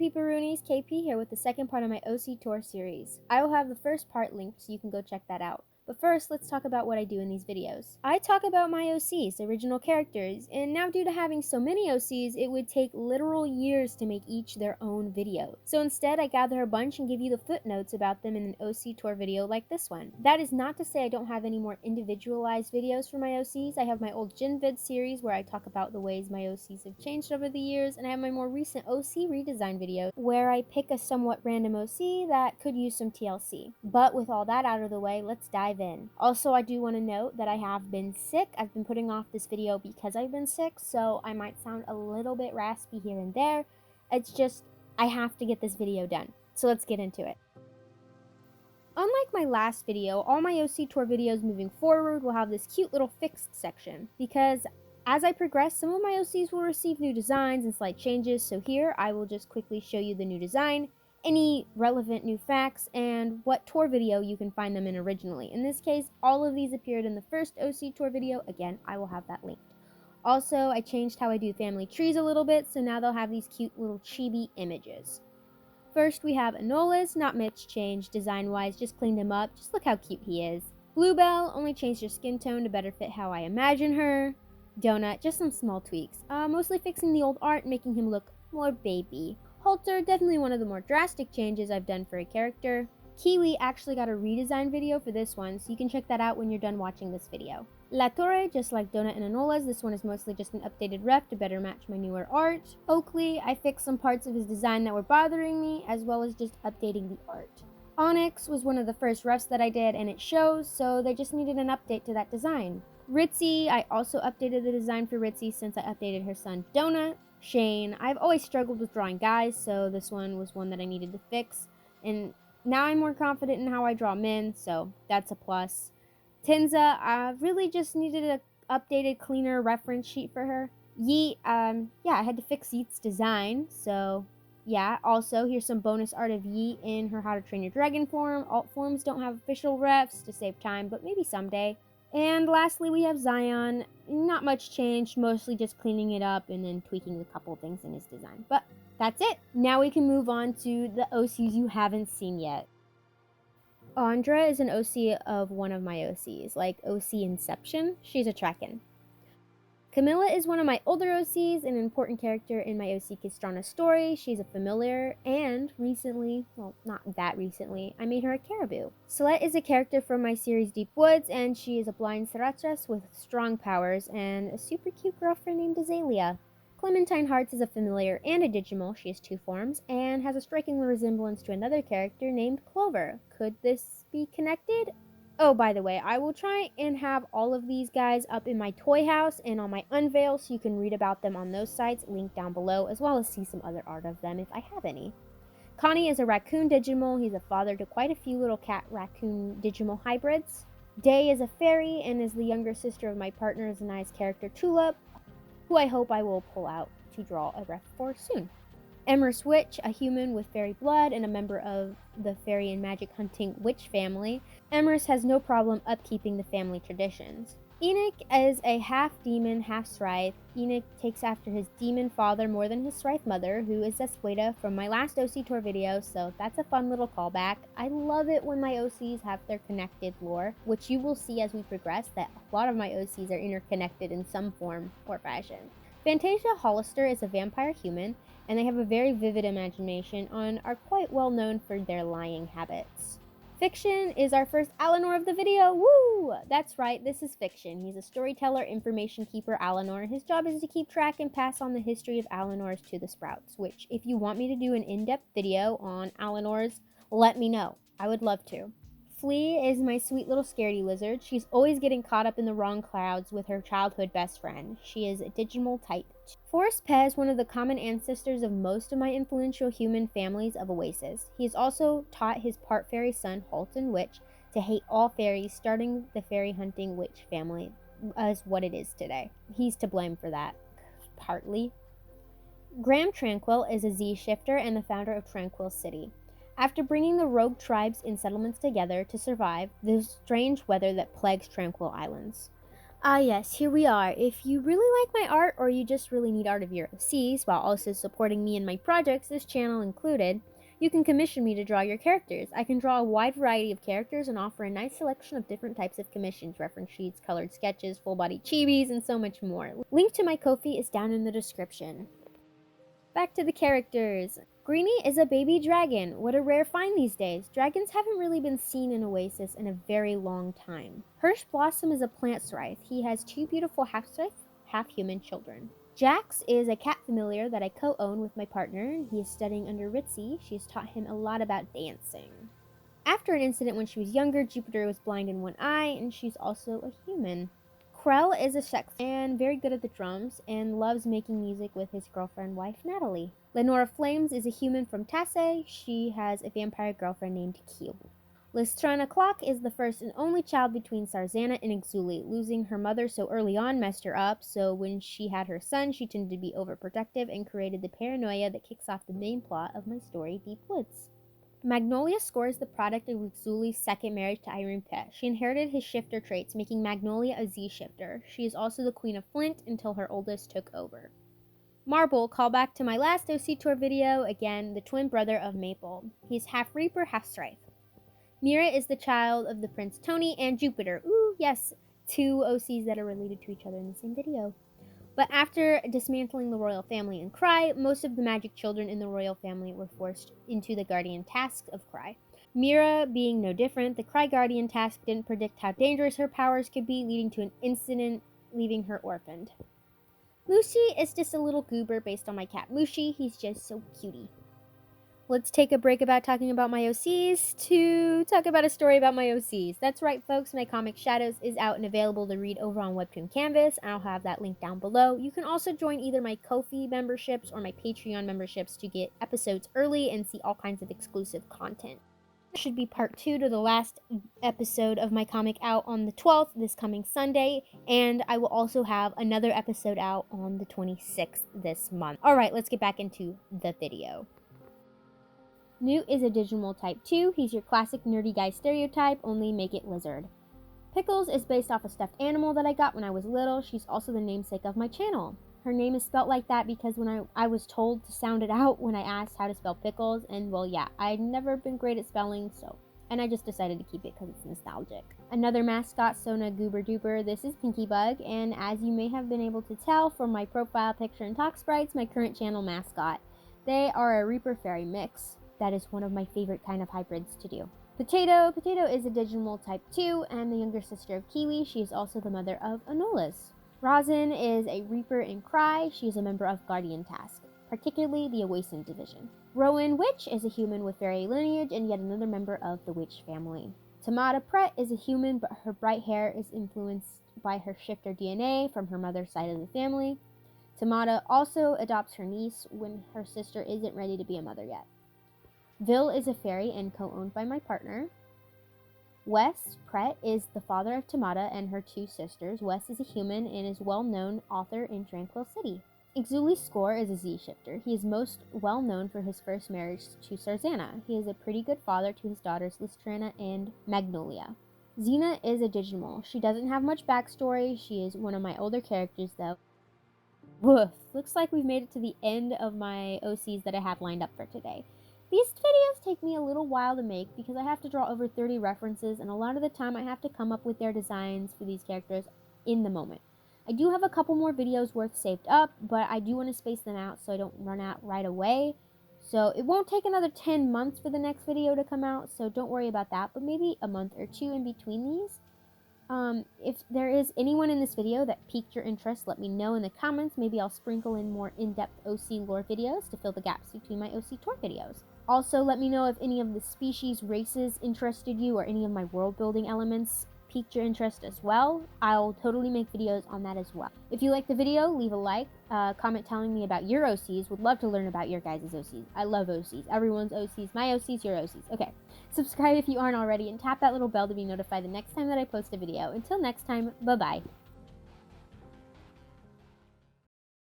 Peeparoonies, KP here with the second part of my OC tour series. I will have the first part linked so you can go check that out. But first, let's talk about what I do in these videos. I talk about my OCs, original characters, and now due to having so many OCs, it would take literal years to make each their own video. So instead, I gather a bunch and give you the footnotes about them in an OC tour video like this one. That is not to say I don't have any more individualized videos for my OCs. I have my old Gen Vid series where I talk about the ways my OCs have changed over the years, and I have my more recent OC redesign video where I pick a somewhat random OC that could use some TLC. But with all that out of the way, let's dive in. Also, I do want to note that I have been sick. I've been putting off this video because I've been sick, so I might sound a little bit raspy here and there. It's just, I have to get this video done. So let's get into it. Unlike my last video, all my OC tour videos moving forward will have this cute little fixed section, because as I progress, some of my OCs will receive new designs and slight changes, so here I will just quickly show you the new design, any relevant new facts, and what tour video you can find them in originally. In this case, all of these appeared in the first OC tour video. Again, I will have that linked. Also, I changed how I do family trees a little bit, so now they'll have these cute little chibi images. First, we have Enola's, not much change design-wise, just cleaned him up. Just look how cute he is. Bluebell, only changed her skin tone to better fit how I imagine her. Donut, just some small tweaks. Mostly fixing the old art, making him look more baby. Halter, definitely one of the more drastic changes I've done for a character. Kiwi actually got a redesign video for this one, so you can check that out when you're done watching this video. La Torre, just like Donut and Enola's, this one is mostly just an updated rep to better match my newer art. Oakley, I fixed some parts of his design that were bothering me, as well as just updating the art. Onyx was one of the first refs that I did, and it shows, so they just needed an update to that design. Ritzy, I also updated the design for Ritzy since I updated her son Donut. Shane, I've always struggled with drawing guys, so this one was one that I needed to fix, and now I'm more confident in how I draw men, so that's a plus. Tinza, I really just needed an updated, cleaner reference sheet for her. Yeet, yeah, I had to fix Yeet's design, so yeah. Also, here's some bonus art of Yeet in her How to Train Your Dragon form. Alt forms don't have official refs to save time, but maybe someday. And lastly, we have Zion. Not much changed, mostly just cleaning it up and then tweaking a couple things in his design. But that's it. Now we can move on to the OCs you haven't seen yet. Andra is an OC of one of my OCs, like OC Inception. She's a Traken. Camilla is one of my older OCs, an important character in my OC Kistrana story. She's a familiar, and recently, well, not that recently, I made her a caribou. Celeste is a character from my series Deep Woods, and she is a blind Saratres with strong powers and a super cute girlfriend named Azalea. Clementine Hearts is a familiar and a Digimal. She has two forms, and has a striking resemblance to another character named Clover. Could this be connected? Oh, by the way, I will try and have all of these guys up in my toy house and on my unveil so you can read about them on those sites, linked down below, as well as see some other art of them if I have any. Connie is a raccoon Digimal. He's a father to quite a few little cat-raccoon Digimal hybrids. Day is a fairy and is the younger sister of my partner's nice character Tulip, who I hope I will pull out to draw a ref for soon. Emer's Witch, a human with fairy blood and a member of the fairy and magic hunting witch family. Emer's has no problem upkeeping the family traditions. Enoch is a half-demon, half-Srythe. Enoch takes after his demon father more than his Srythe mother, who is Esqueda from my last OC tour video, so that's a fun little callback. I love it when my OCs have their connected lore, which you will see as we progress that a lot of my OCs are interconnected in some form or fashion. Fantasia Hollister is a vampire human, and they have a very vivid imagination and are quite well known for their lying habits. Fiction is our first Alinor of the video. Woo! That's right, this is Fiction. He's a storyteller, information keeper, Alinor. His job is to keep track and pass on the history of Alinors to the Sprouts, which, if you want me to do an in-depth video on Alinors, let me know. I would love to. Flea is my sweet little scaredy lizard. She's always getting caught up in the wrong clouds with her childhood best friend. She is a Digimal type. Forest Pez, one of the common ancestors of most of my influential human families of Oasis. He has also taught his part fairy son, Halton Witch, to hate all fairies, starting the fairy hunting witch family as what it is today. He's to blame for that, partly. Graham Tranquil is a Z-shifter and the founder of Tranquil City. After bringing the rogue tribes and settlements together to survive the strange weather that plagues Tranquil Islands. Ah yes, here we are. If you really like my art or you just really need art of your OCs while also supporting me in my projects, this channel included, you can commission me to draw your characters. I can draw a wide variety of characters and offer a nice selection of different types of commissions, reference sheets, colored sketches, full-body chibis, and so much more. Link to my Ko-fi is down in the description. Back to the characters. Greenie is a baby dragon. What a rare find these days. Dragons haven't really been seen in Oasis in a very long time. Hirsch Blossom is a plant scythe. He has two beautiful half-scythe, half-human children. Jax is a cat familiar that I co-own with my partner. He is studying under Ritzy. She has taught him a lot about dancing. After an incident when she was younger, Jupiter was blind in one eye, and she's also a human. Krell is a sex and very good at the drums and loves making music with his girlfriend wife Natalie. Lenora Flames is a human from Tasse. She has a vampire girlfriend named Q. Listrana Clock is the first and only child between Sarzana and Exuli. Losing her mother so early on messed her up, so when she had her son, she tended to be overprotective and created the paranoia that kicks off the main plot of my story, Deep Woods. Magnolia Score is the product of Exuli's second marriage to Irene Pet. She inherited his shifter traits, making Magnolia a Z-shifter. She is also the Queen of Flint until her oldest took over. Marble, callback to my last OC tour video, again, the twin brother of Maple. He's half Reaper, half Strife. Mira is the child of the Prince Tony and Jupiter. Ooh, yes, two OCs that are related to each other in the same video. But after dismantling the royal family in Cry, most of the magic children in the royal family were forced into the guardian tasks of Cry. Mira being no different, the Cry guardian task didn't predict how dangerous her powers could be, leading to an incident leaving her orphaned. Mushi is just a little goober based on my cat Mushi. He's just so cutie. Let's take a break about talking about my OCs to talk about a story about my OCs. That's right, folks, my comic Shadows is out and available to read over on Webtoon Canvas. I'll have that link down below. You can also join either my Ko-fi memberships or my Patreon memberships to get episodes early and see all kinds of exclusive content. This should be part 2 to the last episode of my comic out on the 12th, this coming Sunday, and I will also have another episode out on the 26th this month. Alright, let's get back into the video. Newt is a Digimon type 2. He's your classic nerdy guy stereotype, only make it lizard. Pickles is based off a stuffed animal that I got when I was little. She's also the namesake of my channel. Her name is spelt like that because when I was told to sound it out when I asked how to spell pickles, and well, yeah, I'd never been great at spelling, and I just decided to keep it because it's nostalgic. Another mascot, Sona Goober Duper. This is Pinky Bug, and as you may have been able to tell from my profile picture and talk sprites, my current channel mascot. They are a Reaper Fairy mix. That is one of my favorite kind of hybrids to do. Potato is a Digimon type 2 and the younger sister of Kiwi. She is also the mother of Anolas. Rosin is a Reaper in Cry. She is a member of Guardian Task, particularly the Oasin division. Rowan Witch is a human with fairy lineage and yet another member of the Witch family. Tamada Pret is a human, but her bright hair is influenced by her shifter DNA from her mother's side of the family. Tamada also adopts her niece when her sister isn't ready to be a mother yet. Vil is a fairy and co-owned by my partner. Wes Pret is the father of Tamada and her two sisters. Wes is a human and is well-known author in Tranquil City. Exuli Score is a Z-shifter. He is most well-known for his first marriage to Sarzana. He is a pretty good father to his daughters Listrana and Magnolia. Xena is a Digimon. She doesn't have much backstory. She is one of my older characters though. Woof! Looks like we've made it to the end of my OCs that I have lined up for today. These videos take me a little while to make because I have to draw over 30 references, and a lot of the time I have to come up with their designs for these characters in the moment. I do have a couple more videos worth saved up, but I do want to space them out so I don't run out right away. So it won't take another 10 months for the next video to come out, so don't worry about that, but maybe a month or two in between these. If there is anyone in this video that piqued your interest, let me know in the comments. Maybe I'll sprinkle in more in-depth OC lore videos to fill the gaps between my OC tour videos. Also, let me know if any of the species, races interested you or any of my world building elements piqued your interest as well. I'll totally make videos on that as well. If you like the video, leave a like, comment telling me about your OCs. Would love to learn about your guys' OCs. I love OCs. Everyone's OCs. My OCs, your OCs. Okay. Subscribe if you aren't already and tap that little bell to be notified the next time that I post a video. Until next time, bye-bye.